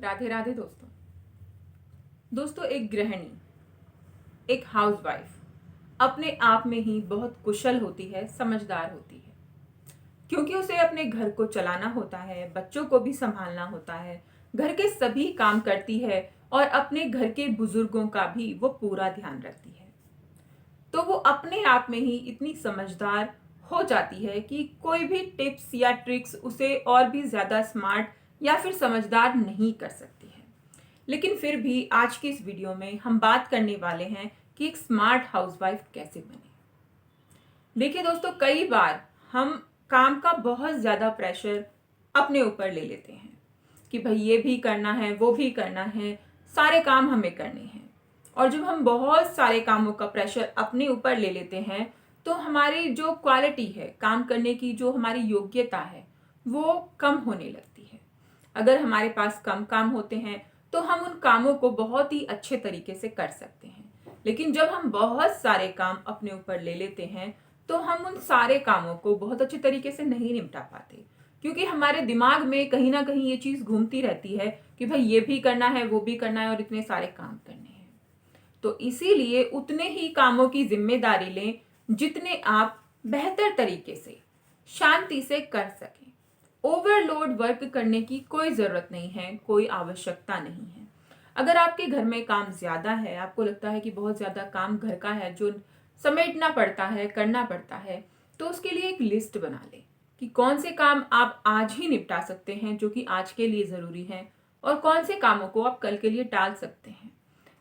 राधे राधे दोस्तों एक गृहिणी, एक हाउसवाइफ अपने आप में ही बहुत कुशल होती है, समझदार होती है, क्योंकि उसे अपने घर को चलाना होता है, बच्चों को भी संभालना होता है, घर के सभी काम करती है और अपने घर के बुजुर्गों का भी वो पूरा ध्यान रखती है। तो वो अपने आप में ही इतनी समझदार हो जाती है कि कोई भी टिप्स या ट्रिक्स उसे और भी ज़्यादा स्मार्ट या फिर समझदार नहीं कर सकती है। लेकिन फिर भी आज की इस वीडियो में हम बात करने वाले हैं कि एक स्मार्ट हाउसवाइफ कैसे बने। देखिए दोस्तों, कई बार हम काम का बहुत ज़्यादा प्रेशर अपने ऊपर ले लेते हैं कि भाई ये भी करना है, वो भी करना है, सारे काम हमें करने हैं। और जब हम बहुत सारे कामों का प्रेशर अपने ऊपर ले लेते हैं तो हमारी जो क्वालिटी है, काम करने की जो हमारी योग्यता है, वो कम होने लगती है। अगर हमारे पास कम काम होते हैं तो हम उन कामों को बहुत ही अच्छे तरीके से कर सकते हैं। लेकिन जब हम बहुत सारे काम अपने ऊपर ले लेते हैं तो हम उन सारे कामों को बहुत अच्छे तरीके से नहीं निपटा पाते, क्योंकि हमारे दिमाग में कहीं ना कहीं ये चीज़ घूमती रहती है कि भाई ये भी करना है, वो भी करना है और इतने सारे काम करने हैं। तो इसीलिए उतने ही कामों की जिम्मेदारी लें जितने आप बेहतर तरीके से, शांति से कर सकें। ओवरलोड वर्क करने की कोई ज़रूरत नहीं है, कोई आवश्यकता नहीं है। अगर आपके घर में काम ज़्यादा है, आपको लगता है कि बहुत ज़्यादा काम घर का है जो समेटना पड़ता है, करना पड़ता है, तो उसके लिए एक लिस्ट बना लें कि कौन से काम आप आज ही निपटा सकते हैं जो कि आज के लिए ज़रूरी हैं, और कौन से कामों को आप कल के लिए टाल सकते हैं।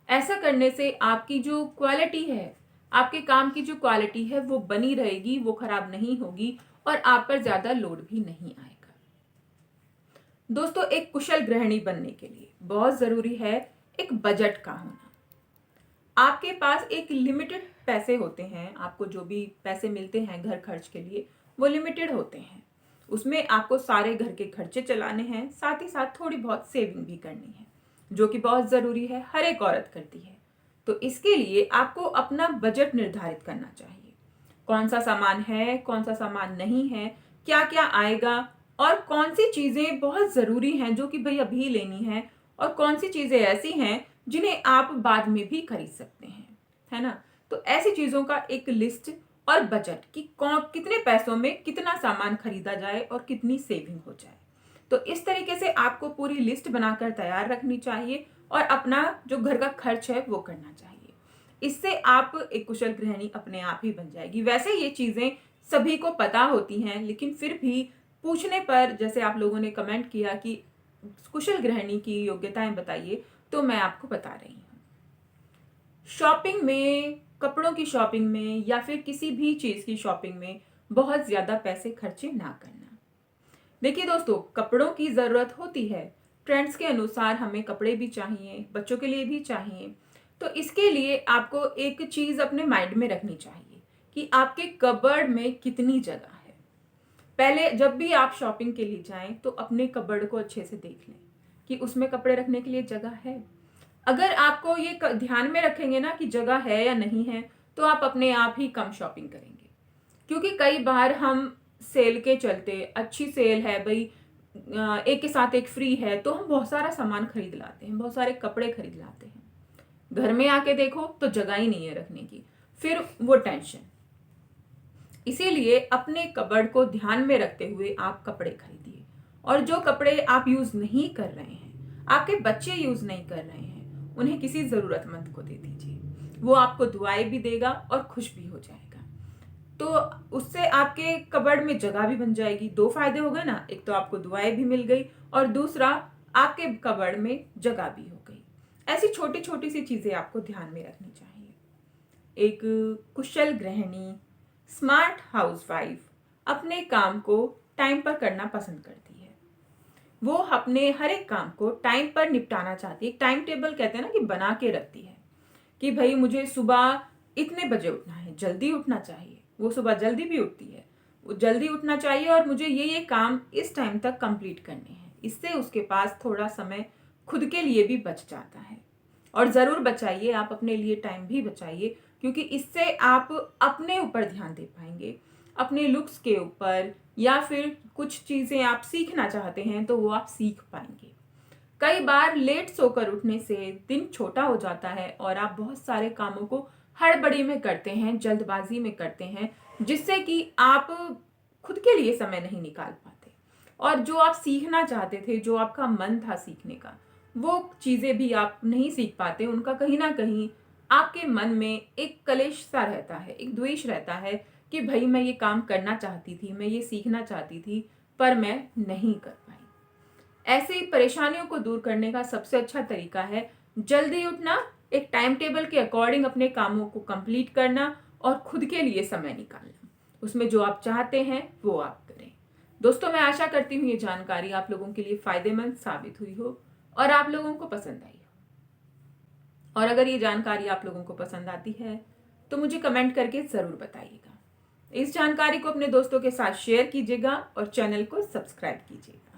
ऐसा करने से आपकी जो क्वालिटी है, आपके काम की जो क्वालिटी है वो बनी रहेगी, वो खराब नहीं होगी और आप पर ज़्यादा लोड भी नहीं आएगा। दोस्तों, एक कुशल गृहिणी बनने के लिए बहुत ज़रूरी है एक बजट का होना। आपके पास एक लिमिटेड पैसे होते हैं, आपको जो भी पैसे मिलते हैं घर खर्च के लिए वो लिमिटेड होते हैं। उसमें आपको सारे घर के खर्चे चलाने हैं, साथ ही साथ थोड़ी बहुत सेविंग भी करनी है, जो कि बहुत ज़रूरी है, हर एक औरत करती है। तो इसके लिए आपको अपना बजट निर्धारित करना चाहिए। कौन सा सामान है, कौन सा सामान नहीं है, क्या क्या आएगा, और कौन सी चीज़ें बहुत ज़रूरी हैं जो कि भाई अभी लेनी है, और कौन सी चीज़ें ऐसी हैं जिन्हें आप बाद में भी खरीद सकते हैं, है ना। तो ऐसी चीज़ों का एक लिस्ट और बजट कि कौन कितने पैसों में कितना सामान खरीदा जाए और कितनी सेविंग हो जाए। तो इस तरीके से आपको पूरी लिस्ट बनाकर तैयार रखनी चाहिए और अपना जो घर का खर्च है वो करना चाहिए। इससे आप एक कुशल गृहिणी अपने आप ही बन जाएगी। वैसे ये चीज़ें सभी को पता होती हैं, लेकिन फिर भी पूछने पर, जैसे आप लोगों ने कमेंट किया कि कुशल गृहिणी की योग्यताएं बताइए, तो मैं आपको बता रही हूँ। शॉपिंग में, कपड़ों की शॉपिंग में या फिर किसी भी चीज़ की शॉपिंग में बहुत ज़्यादा पैसे खर्चे ना करना। देखिए दोस्तों, कपड़ों की ज़रूरत होती है, ट्रेंड्स के अनुसार हमें कपड़े भी चाहिए, बच्चों के लिए भी चाहिए। तो इसके लिए आपको एक चीज़ अपने माइंड में रखनी चाहिए कि आपके कबर्ड में कितनी जगह है। पहले जब भी आप शॉपिंग के लिए जाएं तो अपने कबर्ड को अच्छे से देख लें कि उसमें कपड़े रखने के लिए जगह है। अगर आपको ये ध्यान में रखेंगे ना कि जगह है या नहीं है, तो आप अपने आप ही कम शॉपिंग करेंगे। क्योंकि कई बार हम सेल के चलते, अच्छी सेल है भाई, एक के साथ एक फ्री है, तो हम बहुत सारा सामान खरीद लाते हैं, बहुत सारे कपड़े खरीद लाते हैं। घर में आके देखो तो जगह ही नहीं है रखने की, फिर वो टेंशन। इसीलिए अपने कबर्ड को ध्यान में रखते हुए आप कपड़े खरीदिए, और जो कपड़े आप यूज नहीं कर रहे हैं, आपके बच्चे यूज नहीं कर रहे हैं, उन्हें किसी जरूरतमंद को दे दीजिए। वो आपको दुआएं भी देगा और खुश भी हो जाएगा। तो उससे आपके कबर्ड में जगह भी बन जाएगी। दो फायदे हो गए ना, एक तो आपको दुआएं भी मिल गई और दूसरा आपके कबर्ड में जगह भी हो गई। ऐसी छोटी छोटी सी चीजें आपको ध्यान में रखनी चाहिए। एक कुशल गृहिणी, स्मार्ट हाउसवाइफ अपने काम को टाइम पर करना पसंद करती है। वो अपने हर एक काम को टाइम पर निपटाना चाहती है। एक टाइम टेबल कहते हैं ना कि बना के रखती है कि भाई मुझे सुबह इतने बजे उठना है, जल्दी उठना चाहिए। वो सुबह जल्दी भी उठती है, वो जल्दी उठना चाहिए और मुझे ये काम इस टाइम तक कंप्लीट करने हैं। इससे उसके पास थोड़ा समय खुद के लिए भी बच जाता है। और ज़रूर बचाइए, आप अपने लिए टाइम भी बचाइए, क्योंकि इससे आप अपने ऊपर ध्यान दे पाएंगे, अपने लुक्स के ऊपर, या फिर कुछ चीज़ें आप सीखना चाहते हैं तो वो आप सीख पाएंगे। कई बार लेट सोकर उठने से दिन छोटा हो जाता है और आप बहुत सारे कामों को हड़बड़ी में करते हैं, जल्दबाजी में करते हैं, जिससे कि आप खुद के लिए समय नहीं निकाल पाते और जो आप सीखना चाहते थे, जो आपका मन था सीखने का, वो चीज़ें भी आप नहीं सीख पाते। उनका कहीं ना कहीं आपके मन में एक कलेश सा रहता है, एक द्वेष रहता है कि भाई मैं ये काम करना चाहती थी, मैं ये सीखना चाहती थी, पर मैं नहीं कर पाई। ऐसी परेशानियों को दूर करने का सबसे अच्छा तरीका है जल्दी उठना, एक टाइम टेबल के अकॉर्डिंग अपने कामों को कंप्लीट करना और खुद के लिए समय निकालना। उसमें जो आप चाहते हैं वो आप करें। दोस्तों, मैं आशा करती हूँ ये जानकारी आप लोगों के लिए फायदेमंद साबित हुई हो और आप लोगों को पसंद आई हो। और अगर ये जानकारी आप लोगों को पसंद आती है तो मुझे कमेंट करके ज़रूर बताइएगा। इस जानकारी को अपने दोस्तों के साथ शेयर कीजिएगा और चैनल को सब्सक्राइब कीजिएगा।